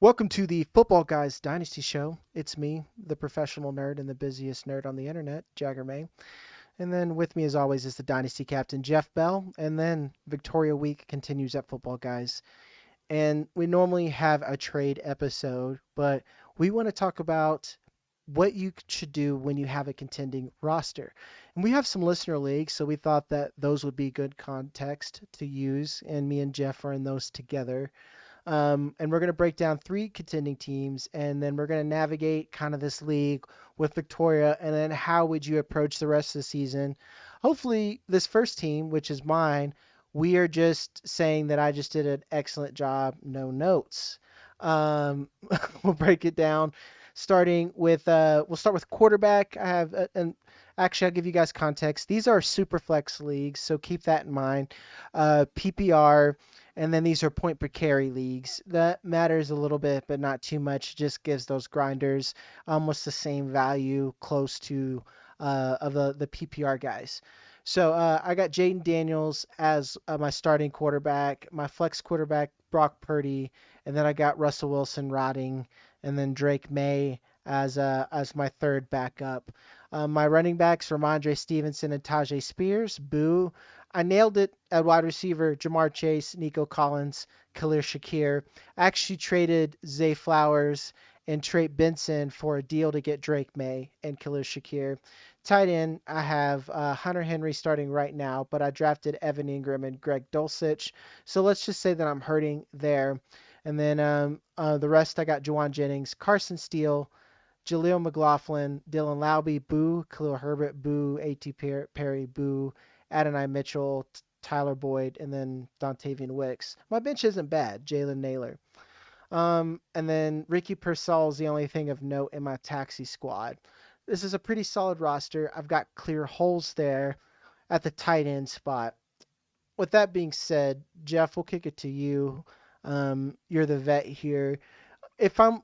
Welcome to the Football Guys Dynasty Show. It's me, the professional nerd and the busiest nerd on the internet, Jagger. And then with me, as always, is the Dynasty captain, Jeff Bell. And then Victoria Week continues at Football Guys. And we normally have a trade episode, but we want to talk about what you should do when you have a contending roster. And we have some listener leagues, so we thought that those would be good context to use. And me and Jeff are in those together. And we're going to break down three contending teams, and then we're going to navigate kind of this league with Victoria, and then how would you approach the rest of the season? Hopefully, this first team, which is mine, we are just saying that I just did an excellent job, no notes. Um, we'll break it down, starting with we'll start with quarterback. I have and actually I'll give you guys context. These are super flex leagues, so keep that in mind. PPR. And then these are point per carry leagues. That matters a little bit, but not too much. Just gives those grinders almost the same value, close to of the PPR guys. So I got Jaden Daniels as my starting quarterback, my flex quarterback Brock Purdy, and then I got Russell Wilson rotting, and then Drake May as my third backup. My running backs Ramondre Stevenson and Tajay Spears. Boo. I nailed it at wide receiver, Jamar Chase, Nico Collins, Khalil Shakir. I actually traded Zay Flowers and Trey Benson for a deal to get Drake May and Khalil Shakir. Tight end, I have Hunter Henry starting right now, but I drafted Evan Ingram and Greg Dulcich. So let's just say that I'm hurting there. And then the rest, I got Juwan Jennings, Carson Steele, Jaleel McLaughlin, Dylan Laube, boo, Khalil Herbert, boo, A.T. Perry, boo, Adonai Mitchell, Tyler Boyd, and then Dontavian Wicks. My bench isn't bad. Jalen Naylor. And then Ricky Pearsall is the only thing of note in my taxi squad. This is a pretty solid roster. I've got clear holes there at the tight end spot. With that being said, Jeff, we'll kick it to you. You're the vet here. If I'm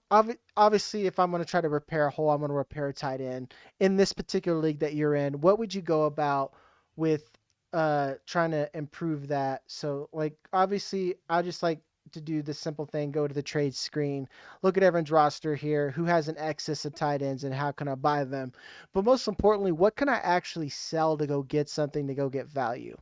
obviously if I'm going to try to repair a hole, I'm going to repair a tight end. In this particular league that you're in, what would you go about with trying to improve that? So like obviously I just like to do the simple thing, go to the trade screen, look at everyone's roster here, who has an excess of tight ends and how can I buy them? But most importantly, what can I actually sell to go get something to go get value?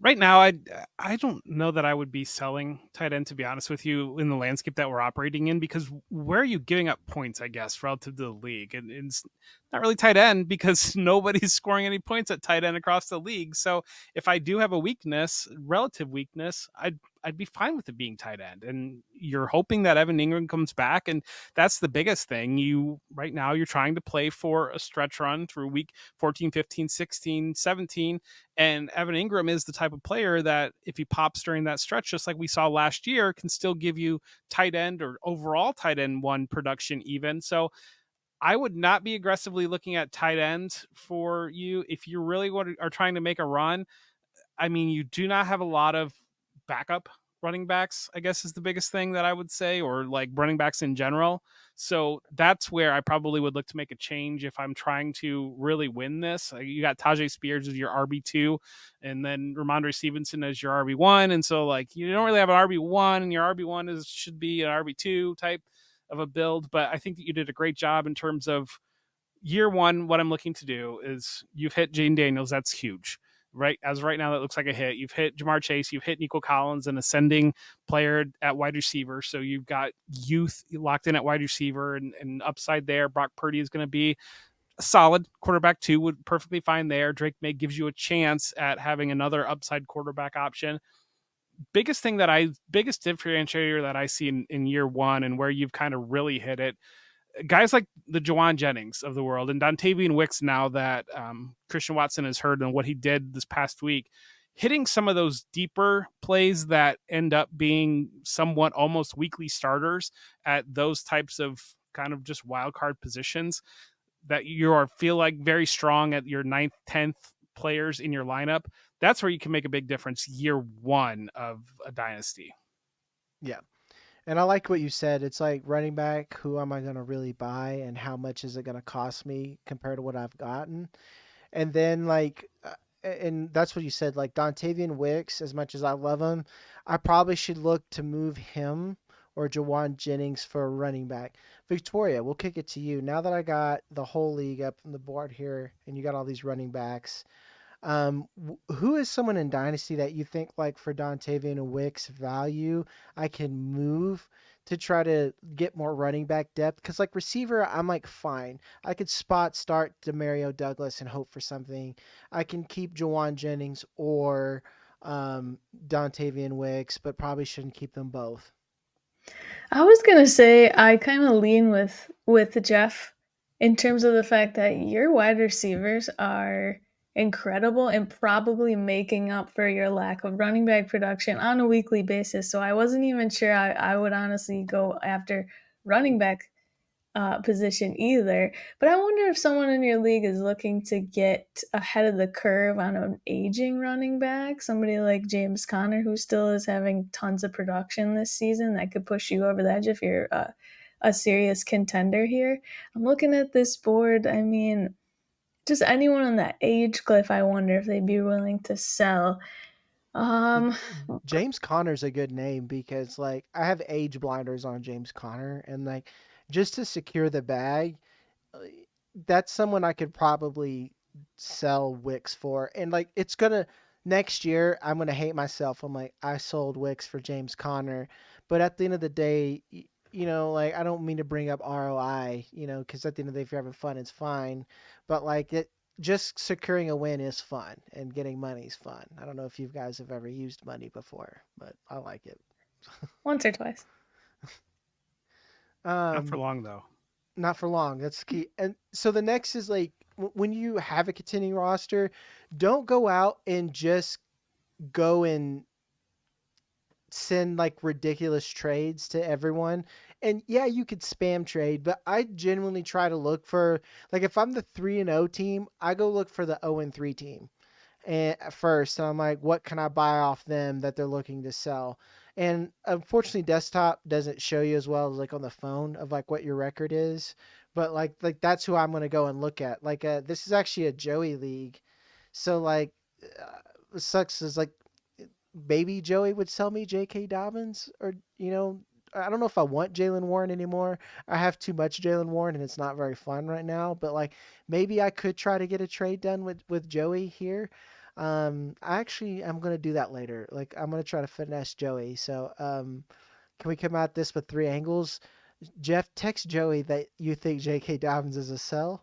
Right now, I don't know that I would be selling tight end, to be honest with you, in the landscape that we're operating in, because where are you giving up points, I guess, relative to the league? And it's not really tight end because nobody's scoring any points at tight end across the league. So if I do have a weakness, relative weakness, I'd be fine with it being tight end. And you're hoping that Evan Ingram comes back, and that's the biggest thing. You right now you're trying to play for a stretch run through week 14, 15, 16, 17, and Evan Ingram is the type of player that if he pops during that stretch, just like we saw last year, can still give you tight end or overall tight end one production even. So I would not be aggressively looking at tight end for you if you really are trying to make a run. I mean, you do not have a lot of backup running backs, I guess is the biggest thing that I would say, or like running backs in general. So that's where I probably would look to make a change if I'm trying to really win this. You got Tajay Spears as your RB2 and then Ramondre Stevenson as your RB1. And so like you don't really have an RB1 and your RB1 should be an RB2 type of a build. But I think that you did a great job in terms of year one. What I'm looking to do is you've hit Jane Daniels. That's huge. Right as right now, that looks like a hit. You've hit Jamar Chase, you've hit Nico Collins, an ascending player at wide receiver. So you've got youth locked in at wide receiver and upside there. Brock Purdy is going to be a solid quarterback too, would perfectly fine there. Drake May gives you a chance at having another upside quarterback option. Biggest differentiator that I see in year one and where you've kind of really hit it, guys like the Juwan Jennings of the world and Dontavian Wicks, now that Christian Watson has heard and what he did this past week, hitting some of those deeper plays that end up being somewhat almost weekly starters at those types of kind of just wild card positions that you are feel like very strong at your ninth, 10th players in your lineup. That's where you can make a big difference year one of a dynasty. Yeah. And I like what you said. It's like running back, who am I going to really buy and how much is it going to cost me compared to what I've gotten? And then and that's what you said, like Dontavian Wicks, as much as I love him, I probably should look to move him or Jawan Jennings for a running back. Victoria, we'll kick it to you. Now that I got the whole league up on the board here and you got all these running backs, who is someone in Dynasty that you think like for Dontavian Wicks value I can move to try to get more running back depth? Because like receiver, I'm like fine. I could spot start Demario Douglas and hope for something. I can keep Jawan Jennings or Dontavian Wicks, but probably shouldn't keep them both. I was gonna say I kind of lean with Jeff in terms of the fact that your wide receivers are incredible and probably making up for your lack of running back production on a weekly basis. So I wasn't even sure I would honestly go after running back position either. But I wonder if someone in your league is looking to get ahead of the curve on an aging running back, somebody like James Conner, who still is having tons of production this season that could push you over the edge if you're a serious contender here. I'm looking at this board. I mean, just anyone on that age cliff, I wonder if they'd be willing to sell. The- Um, James Conner's a good name because like I have age blinders on James Conner and like just to secure the bag, uh, that's someone I could probably sell Wicks for. And like it's gonna next year I'm gonna hate myself. I'm like I sold Wicks for James Conner, but at the end of the day, like I don't mean to bring up ROI, because at the end of the day, if you're having fun, it's fine. But like it, just securing a win is fun, and getting money is fun. I don't know if you guys have ever used money before, but I like it. once or twice. Not for Um, long though. Not for long. That's key. And so the next is like when you have a contending roster, don't go out and just go and send like ridiculous trades to everyone. And yeah, you could spam trade, but I genuinely try to look for like if I'm the 3-0 team, I go look for the 0-3 team and at first. And I'm like, what can I buy off them that they're looking to sell? And unfortunately, desktop doesn't show you as well as like on the phone of like what your record is. But like that's who I'm gonna go and look at. Like this is actually a Joey league, so like what sucks is like baby Joey would sell me J.K. Dobbins or I don't know if I want Jalen Warren anymore. I have too much Jalen Warren and it's not very fun right now. But like maybe I could try to get a trade done with Joey here. I actually I'm gonna do that later. Like I'm gonna try to finesse Joey. So can we come at this with three angles? Jeff, text Joey that you think J.K. Dobbins is a sell.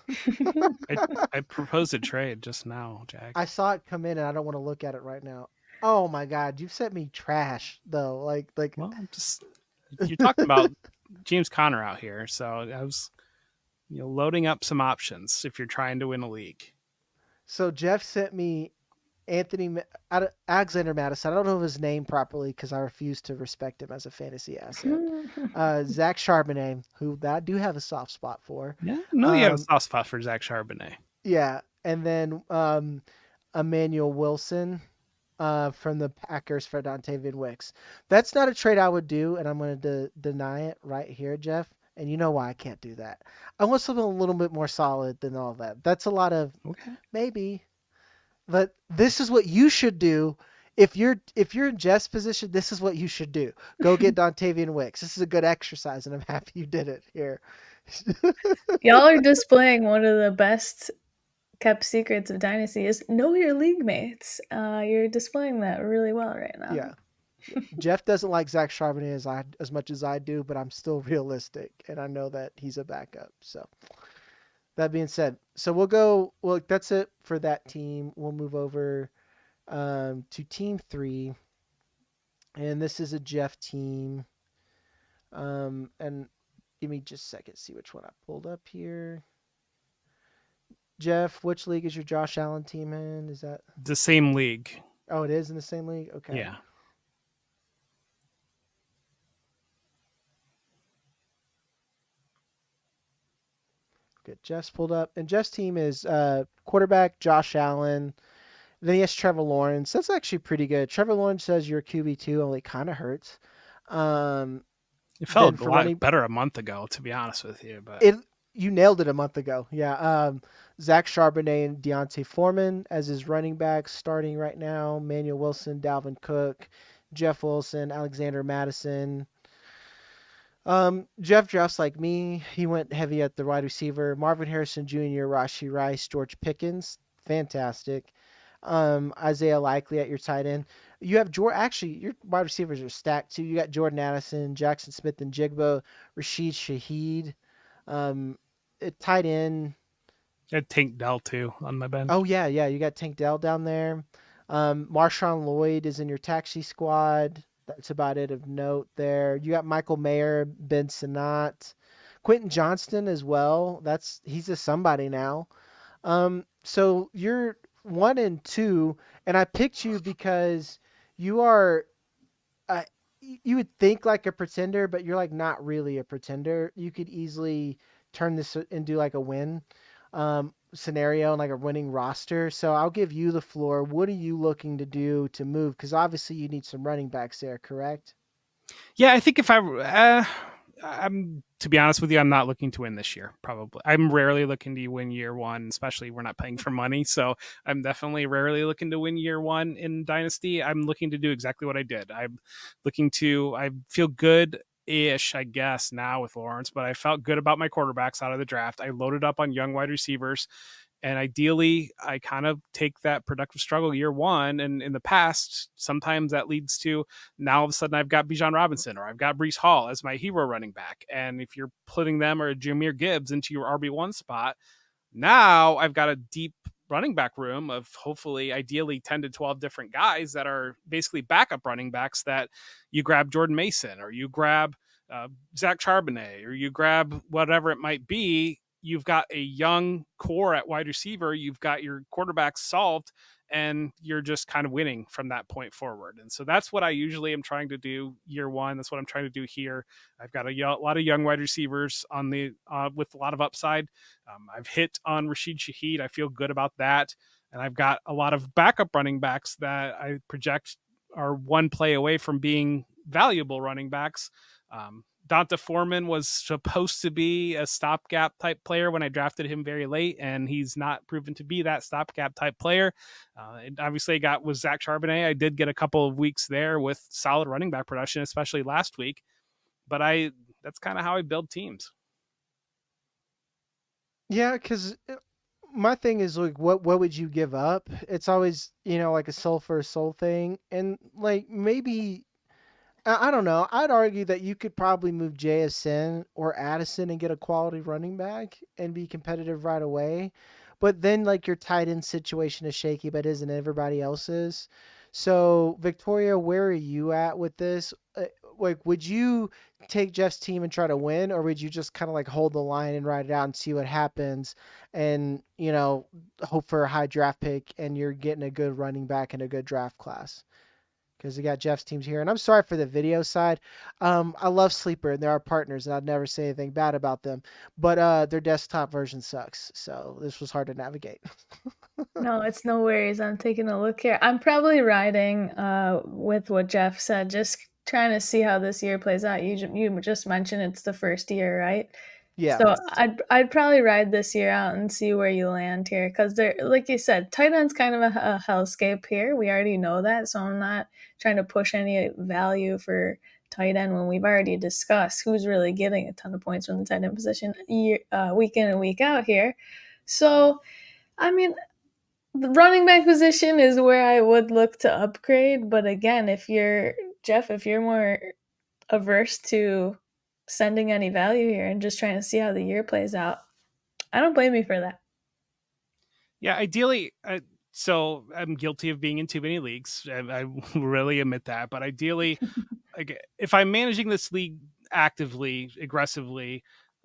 I I proposed a trade just now, Jack. I saw it come in and I don't want to look at it right now. Oh my God, you've sent me trash though. Like Well, just you're talking about James Conner out here, so I was loading up some options if you're trying to win a league. so Jeff sent me Alexander Madison. I don't know his name properly because I refuse to respect him as a fantasy asset. Zach Charbonnet, who I do have a soft spot for. Yeah, no, you have a Um, soft spot for Zach Charbonnet. yeah, and then Emmanuel Wilson from the Packers for Dontavian Wicks. That's not a trade I would do, and I'm going to deny it right here, Jeff. And you know why I can't do that. I want something a little bit more solid than all that. That's a lot of Okay. maybe. But this is what you should do. If you're in Jeff's position, this is what you should do. Go get Dontavian Wicks. This is a good exercise, and I'm happy you did it here. Y'all are displaying one of the best kept secrets of Dynasty is know your league mates. You're displaying that really well right now. Yeah. Jeff doesn't like Zach Charbonnet as much as I do, but I'm still realistic, and I know that he's a backup. So that being said, so we'll go. Well, that's it for that team. We'll move over to Team 3, and this is a Jeff team. And give me just a second, see which one I pulled up here. Jeff, which league is your Josh Allen team in? Is that? The same league. Oh, it is in the same league. Okay. Yeah. Good. Jeff's pulled up, and Jeff's team is quarterback Josh Allen. Then he has Trevor Lawrence. That's actually pretty good. Trevor Lawrence says you're QB2, only kind of hurts. Um, It then felt a for lot running, better a month ago, to be honest with you. But it you nailed it a month ago. Yeah. Zach Charbonnet and Deontay Foreman as his running backs starting right now. Manuel Wilson, Dalvin Cook, Jeff Wilson, Alexander Madison. Jeff drafts like me. He went heavy at the wide receiver. Marvin Harrison Jr., Rashi Rice, George Pickens. Fantastic. Isaiah Likely at your tight end. You have actually your wide receivers are stacked too. You got Jordan Addison, Jackson Smith and Jigba, Rashid Shaheed. Tight end. I had Tank Dell too on my bench. Oh yeah. You got Tank Dell down there. Marshawn Lloyd is in your taxi squad. That's about it of note there. You got Michael Mayer, Ben Sinnott, Quentin Johnston as well. He's a somebody now. So you're 1 and 2, and I picked you because you are. Uh, you would think like a pretender, but you're like not really a pretender. You could easily turn this into like a win scenario and like a winning roster. So I'll give you the floor. What are you looking to do to move? Because obviously you need some running backs there, correct? Yeah, I think if I'm to be honest with you, I'm not looking to win this year. Probably, I'm rarely looking to win year one, especially we're not paying for money. So I'm definitely rarely looking to win year one in Dynasty. I'm looking to do exactly what I did. I feel good ish, I guess, now with Lawrence, but I felt good about my quarterbacks out of the draft. I loaded up on young wide receivers. And ideally, I kind of take that productive struggle year one. And in the past, sometimes that leads to now all of a sudden I've got Bijan Robinson or I've got Brees Hall as my hero running back. And if you're putting them or Jameer Gibbs into your RB1 spot, now I've got a deep running back room of hopefully ideally 10 to 12 different guys that are basically backup running backs that you grab Jordan Mason or you grab Zach Charbonnet or you grab whatever it might be. You've got a young core at wide receiver. You've got your quarterback solved, and you're just kind of winning from that point forward. And so that's what I usually am trying to do year one. That's what I'm trying to do here. I've got a lot of young wide receivers on the with a lot of upside. I've hit on Rashid Shaheed. I feel good about that. And I've got a lot of backup running backs that I project are one play away from being valuable running backs. Donta Foreman was supposed to be a stopgap type player when I drafted him very late, and he's not proven to be that stopgap type player. Obviously, with Zach Charbonnet, I did get a couple of weeks there with solid running back production, especially last week. But that's kind of how I build teams. Yeah, because my thing is like, what would you give up? It's always like a soul for a soul thing, and like maybe I don't know. I'd argue that you could probably move JSN or Addison and get a quality running back and be competitive right away. But then, like, your tight end situation is shaky, but isn't everybody else's? So, Victoria, where are you at with this? Like, would you take Jeff's team and try to win, or would you just kind of like hold the line and ride it out and see what happens and, hope for a high draft pick and you're getting a good running back and a good draft class? Because we got Jeff's teams here. And I'm sorry for the video side. I love Sleeper, and they're our partners, and I'd never say anything bad about them. But their desktop version sucks, so this was hard to navigate. No, it's no worries. I'm taking a look here. I'm probably riding with what Jeff said, just trying to see how this year plays out. You just mentioned it's the first year, right? Yeah. So I'd probably ride this year out and see where you land here, because they're, like you said, tight end's kind of a hellscape here. We already know that, so I'm not trying to push any value for tight end when we've already discussed who's really getting a ton of points from the tight end position week in and week out here. So, I mean, the running back position is where I would look to upgrade. But again, if you're more averse to sending any value here and just trying to see how the year plays out, I don't blame you for that. Yeah, ideally, so I'm guilty of being in too many leagues. I really admit that. But ideally, if I'm managing this league actively, aggressively,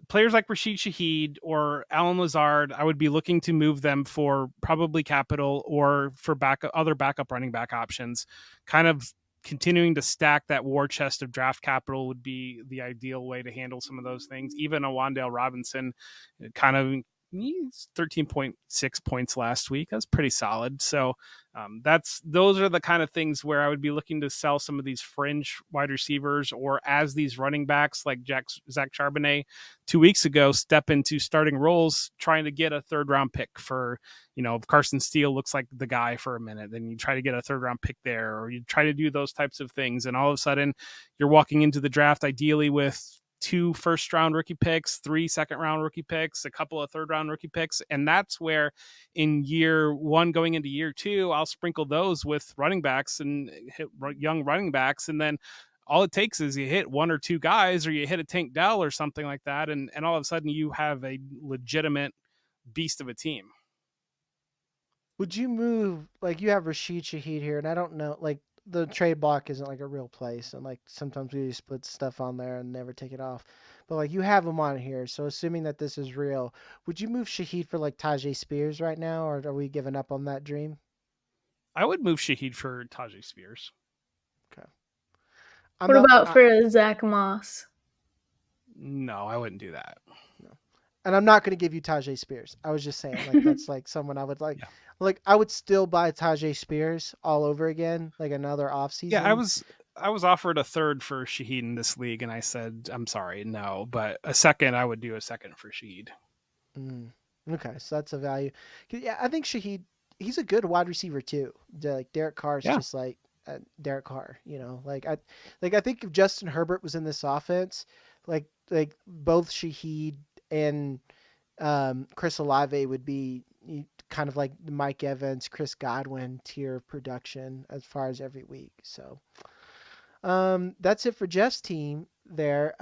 players like Rashid Shaheed or Alan Lazard, I would be looking to move them for probably capital or for other backup running back options. Kind of continuing to stack that war chest of draft capital would be the ideal way to handle some of those things. Even a Wan'Dale Robinson, kind of, he's 13.6 points last week. That's pretty solid. So those are the kind of things where I would be looking to sell some of these fringe wide receivers, or as these running backs like Zach Charbonnet 2 weeks ago step into starting roles, trying to get a third round pick for, if Carson Steele looks like the guy for a minute, then you try to get a third round pick there, or you try to do those types of things. And all of a sudden you're walking into the draft ideally with 2 first round rookie picks, 3 second round rookie picks, a couple of third round rookie picks. And that's where in year one, going into year two, I'll sprinkle those with running backs and hit young running backs. And then all it takes is you hit one or two guys, or you hit a Tank Dell or something like that. And all of a sudden you have a legitimate beast of a team. Would you move, like, you have Rashid Shaheed here, and I don't know, like, the trade block isn't like a real place, and like sometimes we just put stuff on there and never take it off. But like you have him on here, so assuming that this is real, would you move Shaheed for like Tajay Spears right now, or are we giving up on that dream? I would move Shaheed for Tajay Spears. Okay. What about for Zach Moss? No, I wouldn't do that. No. And I'm not going to give you Tajay Spears. I was just saying, like, that's like someone I would like. Yeah. Like, I would still buy Tajay Spears all over again, like another offseason. Yeah, I was offered a third for Shaheed in this league, and I said, I'm sorry, no. But a second, I would do a second for Shaheed. Okay, so that's a value. Yeah, I think Shaheed, he's a good wide receiver too. Like Derek Carr's just like Derek Carr, you know. Like I think if Justin Herbert was in this offense, like both Shaheed and Chris Olave would be kind of like Mike Evans, Chris Godwin tier production as far as every week. So that's it for Jeff's team there.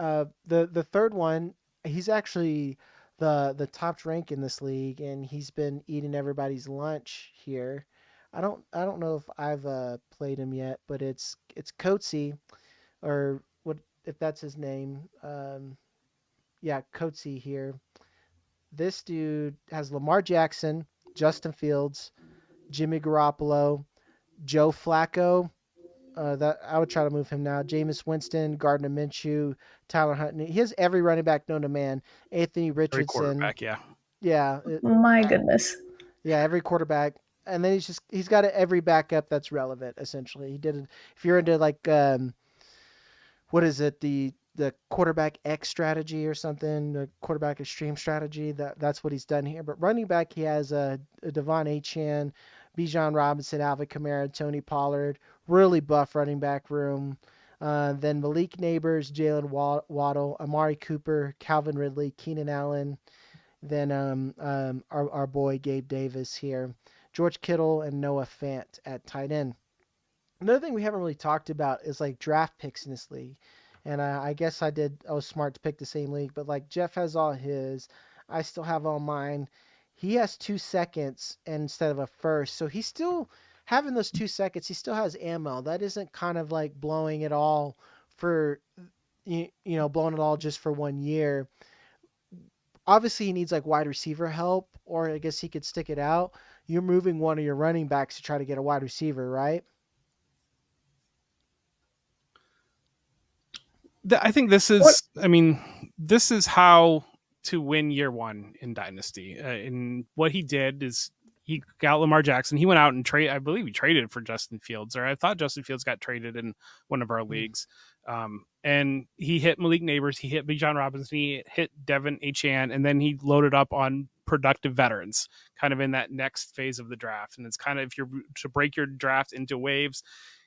The third one, he's actually the top rank in this league, and he's been eating everybody's lunch here. I don't know if I've played him yet, but it's Coatsy, or what if that's his name? Yeah, Coatsy here. This dude has Lamar Jackson, Justin Fields, Jimmy Garoppolo, Joe Flacco. That I would try to move him now. Jameis Winston, Gardner Minshew, Tyler Huntley. He has every running back known to man. Anthony Richardson. Every quarterback, yeah. Yeah. My goodness. Yeah, every quarterback. And then he's got every backup that's relevant, essentially. He did it. If you're into like what is it, the quarterback X strategy or something, the quarterback extreme strategy, that's what he's done here. But running back, he has a Devon Achane, Bijan Robinson, Alvin Kamara, Tony Pollard, really buff running back room. Then Malik Neighbors, Jalen Waddle, Amari Cooper, Calvin Ridley, Keenan Allen. Then our boy Gabe Davis here, George Kittle, and Noah Fant at tight end. Another thing we haven't really talked about is like draft picks in this league. And I guess I was smart to pick the same league, but like Jeff has all his, I still have all mine. He has 2 seconds instead of a first, so he's still having those 2 seconds. He still has ammo. That isn't kind of like blowing it all for, blowing it all just for 1 year. Obviously, he needs like wide receiver help, or I guess he could stick it out. You're moving one of your running backs to try to get a wide receiver, right? I think this is how to win year one in Dynasty. And what he did is he got Lamar Jackson. He went out and I believe he traded for Justin Fields, or I thought Justin Fields got traded in one of our leagues. And he hit Malik Neighbors, he hit Bijan Robinson, he hit Devon Achane, and then he loaded up on productive veterans kind of in that next phase of the draft. And it's kind of, if you're to break your draft into waves,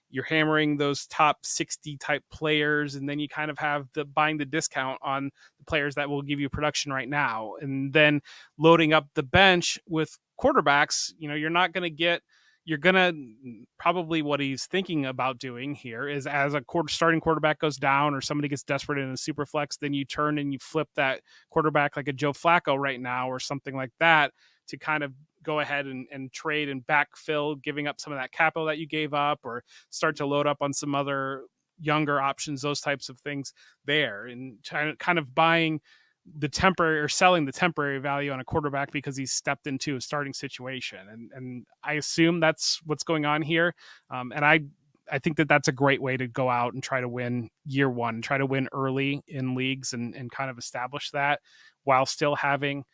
you're hammering those top 60 type players, and then you kind of have buying the discount on the players that will give you production right now, and then loading up the bench with quarterbacks. You're not going to get. You're going to probably, what he's thinking about doing here is, as a starting quarterback goes down or somebody gets desperate in a super flex, then you turn and you flip that quarterback like a Joe Flacco right now or something like that to kind of go ahead and trade and backfill, giving up some of that capital that you gave up, or start to load up on some other younger options, those types of things there, and kind of buying the temporary or selling the temporary value on a quarterback because he's stepped into a starting situation. And I assume that's what's going on here. And I think that's a great way to go out and try to win year one, try to win early in leagues and kind of establish that while still having,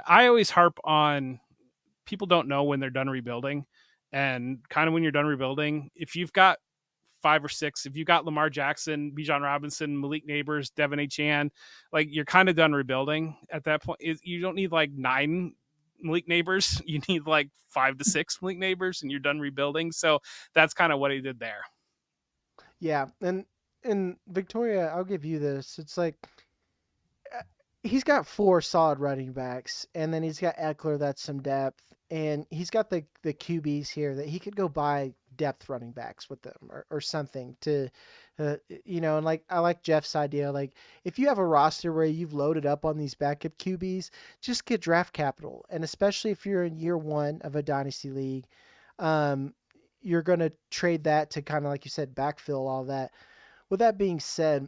I always harp on, people don't know when they're done rebuilding, and kind of when you're done rebuilding, if you've got 5 or 6, if you got Lamar Jackson, Bijan Robinson, Malik Neighbors, Devon Achane, like, you're kind of done rebuilding at that point. You don't need like 9 Malik Neighbors, you need like 5 to 6 Malik Neighbors, and you're done rebuilding. So that's kind of what he did there. Yeah, and Victoria, I'll give you this. It's like he's got four solid running backs, and then he's got Eckler, that's some depth, and he's got the QBs here that he could go buy depth running backs with them or something to, and like I like Jeff's idea. Like if you have a roster where you've loaded up on these backup QBs, just get draft capital, and especially if you're in year one of a dynasty league, um, you're gonna trade that to kind of like you said backfill all that. With that being said,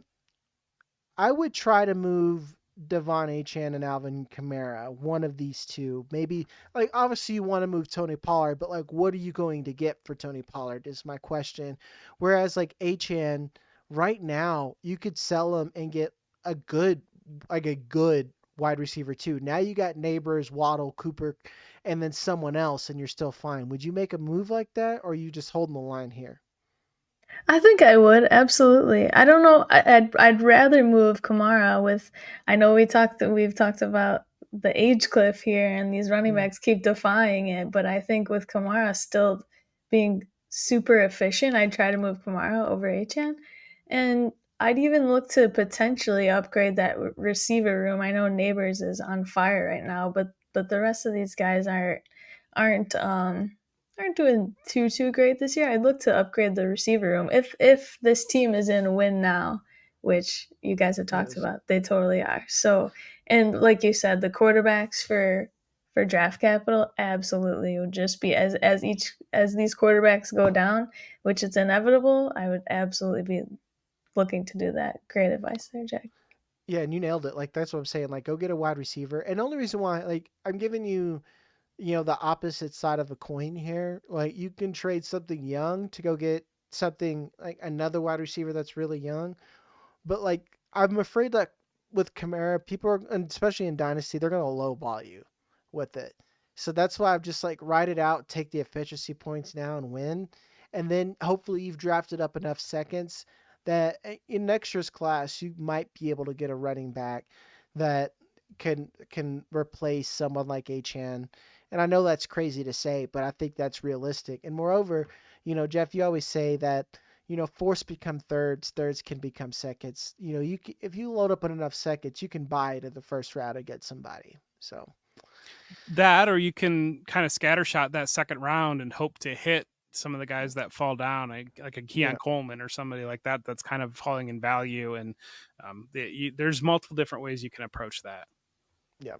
I would try to move Devon Achan and Alvin Kamara, one of these two. Maybe, like, obviously you want to move Tony Pollard, but, like, what are you going to get for Tony Pollard is my question. Whereas, like, Achan, right now, you could sell him and get a good, like, a good wide receiver, too. Now you got Neighbors, Waddle, Cooper, and then someone else, and you're still fine. Would you make a move like that, or are you just holding the line here? I think I would absolutely. I don't know. I'd rather move Kamara with. I know we've talked about the age cliff here, and these running Mm, backs keep defying it. But I think with Kamara still being super efficient, I'd try to move Kamara over Achan, and I'd even look to potentially upgrade that receiver room. I know Neighbors is on fire right now, but the rest of these guys aren't aren't doing too great this year. I'd look to upgrade the receiver room if this team is in win now, which you guys have talked yes. about. They totally are. So, and like you said, the quarterbacks for draft capital absolutely would just be as these quarterbacks go down, which it's inevitable. I would absolutely be looking to do that. Great advice there, Jack. Yeah, and you nailed it. Like, that's what I'm saying. Like, go get a wide receiver. And the only reason why, like, I'm giving you the opposite side of a coin here. Like you can trade something young to go get something like another wide receiver that's really young. But like I'm afraid that with Kamara, people are, and especially in Dynasty, they're gonna lowball you with it. So that's why I'm just like ride it out, take the efficiency points now and win. And then hopefully you've drafted up enough seconds that in next year's class you might be able to get a running back that can replace someone like Achan. And I know that's crazy to say, but I think that's realistic. And moreover, Jeff, you always say that fourths become thirds, thirds can become seconds. If you load up on enough seconds, you can buy it in the first round and get somebody. So That, or you can kind of scattershot that second round and hope to hit some of the guys that fall down, like a yeah, Keon Coleman or somebody like that that's kind of falling in value. And there's multiple different ways you can approach that. yeah.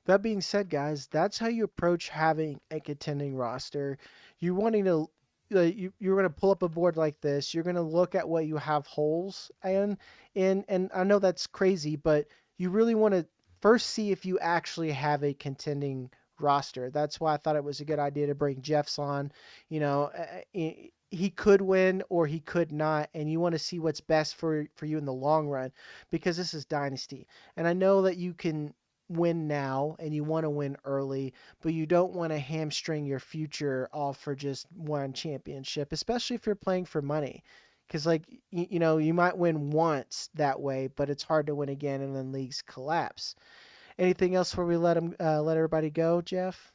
That being said, guys, that's how you approach having a contending roster. You're wanting to you're going to pull up a board like this. You're going to look at what you have holes and I know that's crazy, but you really want to first see if you actually have a contending roster. That's why I thought it was a good idea to bring Jeff's on. He could win or he could not, and you want to see what's best for you in the long run because this is Dynasty. And I know that you can win now and you want to win early, but you don't want to hamstring your future all for just one championship, especially if you're playing for money. Because, like, you might win once that way, but it's hard to win again and then leagues collapse. Anything else before we let everybody go, Jeff?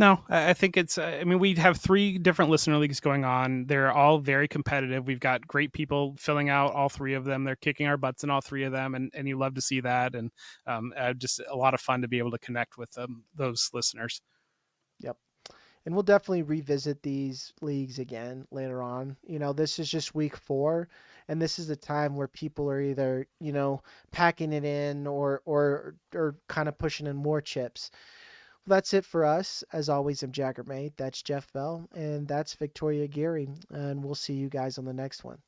No, I think it's. I mean, we have 3 different listener leagues going on. They're all very competitive. We've got great people filling out all 3 of them. They're kicking our butts in all 3 of them, and you love to see that. And just a lot of fun to be able to connect with those listeners. Yep. And we'll definitely revisit these leagues again later on. This is just week 4, and this is the time where people are either, packing it in or kind of pushing in more chips. Well, that's it for us. As always, I'm Jagger. That's Jeff Bell, and that's Victoria Geary. And we'll see you guys on the next one.